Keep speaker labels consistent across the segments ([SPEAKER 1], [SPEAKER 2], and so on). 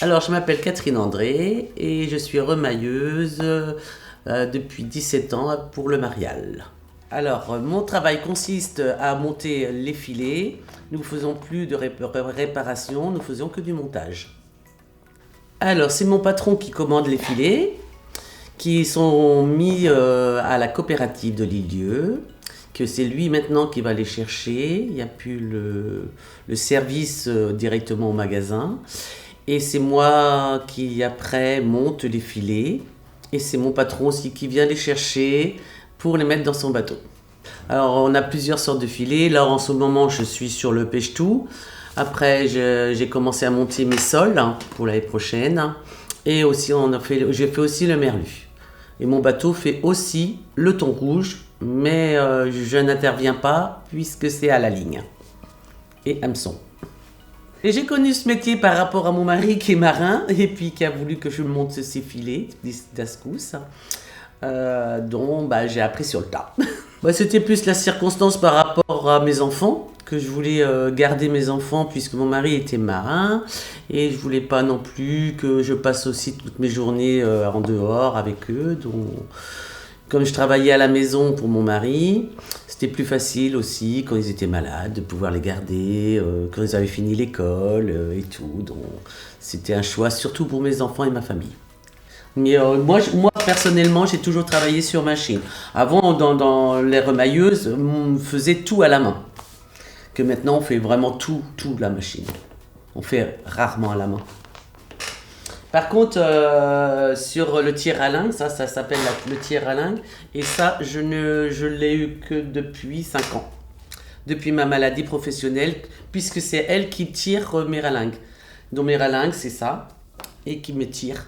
[SPEAKER 1] Alors, je m'appelle Catherine André et je suis remailleuse depuis 17 ans pour le Marial. Alors, mon travail consiste à monter les filets. Nous ne faisons plus de réparation, nous faisons que du montage. Alors, c'est mon patron qui commande les filets, qui sont mis à la coopérative de l'Île-Dieu, que c'est lui maintenant qui va les chercher. Il n'y a plus le service directement au magasin. Et c'est moi qui après monte les filets. Et c'est mon patron aussi qui vient les chercher pour les mettre dans son bateau. Alors on a plusieurs sortes de filets. Là en ce moment je suis sur le pêche-tout. Après j'ai commencé à monter mes sols pour l'année prochaine. Et aussi j'ai fait aussi le merlu. Et mon bateau fait aussi le thon rouge. Mais je n'interviens pas puisque c'est à la ligne. Et hameçon. Et j'ai connu ce métier par rapport à mon mari qui est marin et puis qui a voulu que je monte ses filets d'ascousse, dont j'ai appris sur le tas. C'était plus la circonstance par rapport à mes enfants, que je voulais garder mes enfants puisque mon mari était marin et je voulais pas non plus que je passe aussi toutes mes journées en dehors avec eux. Donc, comme je travaillais à la maison pour mon mari, c'était plus facile aussi quand ils étaient malades de pouvoir les garder, quand ils avaient fini l'école et tout. Donc c'était un choix surtout pour mes enfants et ma famille. Mais moi personnellement, j'ai toujours travaillé sur machine. Avant, dans les remailleuses, on faisait tout à la main. Que maintenant, on fait vraiment tout la machine. On fait rarement à la main. Par contre, sur le tir à lingue, ça s'appelle le tir à lingue, et ça, je l'ai eu que depuis 5 ans. Depuis ma maladie professionnelle, puisque c'est elle qui tire mes ralingues. Donc mes ralingues, c'est ça, et qui me tire.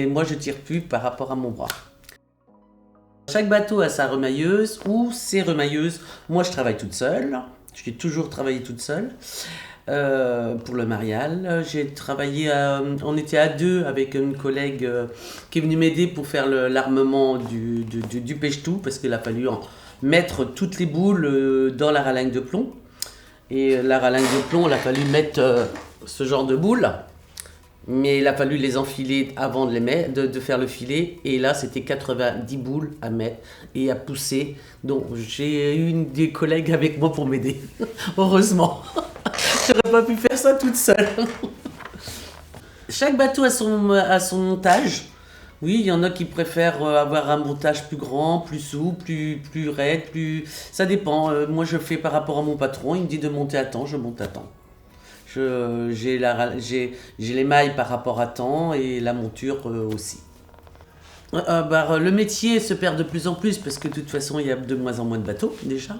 [SPEAKER 1] Moi, je tire plus par rapport à mon bras. Chaque bateau a sa remailleuse ou ses remailleuses. Moi, je travaille toute seule. J'ai toujours travaillé toute seule. Pour le Marial, j'ai travaillé, on était à 2 avec une collègue qui est venue m'aider pour faire l'armement du pêche-tout parce qu'il a fallu mettre toutes les boules dans la ralingue de plomb. Et la ralingue de plomb, il a fallu mettre ce genre de boules, mais il a fallu les enfiler avant de faire le filet. Et là, c'était 90 boules à mettre et à pousser. Donc j'ai eu des collègues avec moi pour m'aider, heureusement. J'aurais pas pu faire ça toute seule. Chaque bateau a son montage. Oui, il y en a qui préfèrent avoir un montage plus grand, plus souple, plus raide, ça dépend. Moi, je fais par rapport à mon patron. Il me dit de monter à temps, je monte à temps. J'ai les mailles par rapport à temps et la monture aussi. Le métier se perd de plus en plus parce que de toute façon, il y a de moins en moins de bateaux déjà.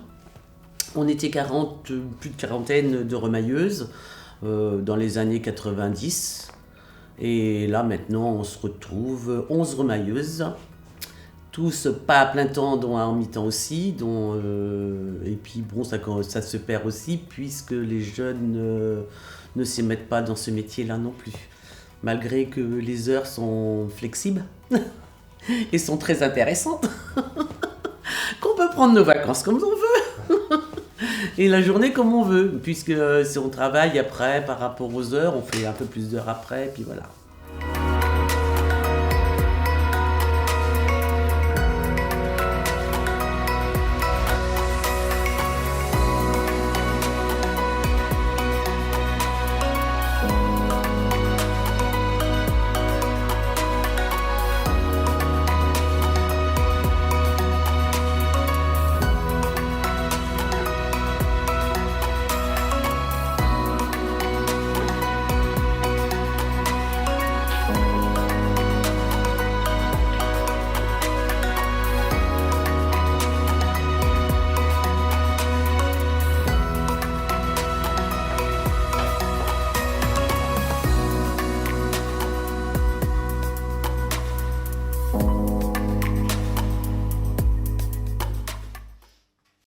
[SPEAKER 1] On était plus de quarantaine de remailleuses dans les années 90. Et là, maintenant, on se retrouve 11 remailleuses. Tous pas à plein temps, dont en mi-temps aussi. Et puis, bon, ça se perd aussi puisque les jeunes ne s'y mettent pas dans ce métier-là non plus. Malgré que les heures sont flexibles et sont très intéressantes. Qu'on peut prendre nos vacances comme on veut. Et la journée comme on veut, puisque si on travaille après par rapport aux heures, on fait un peu plus d'heures après, puis voilà.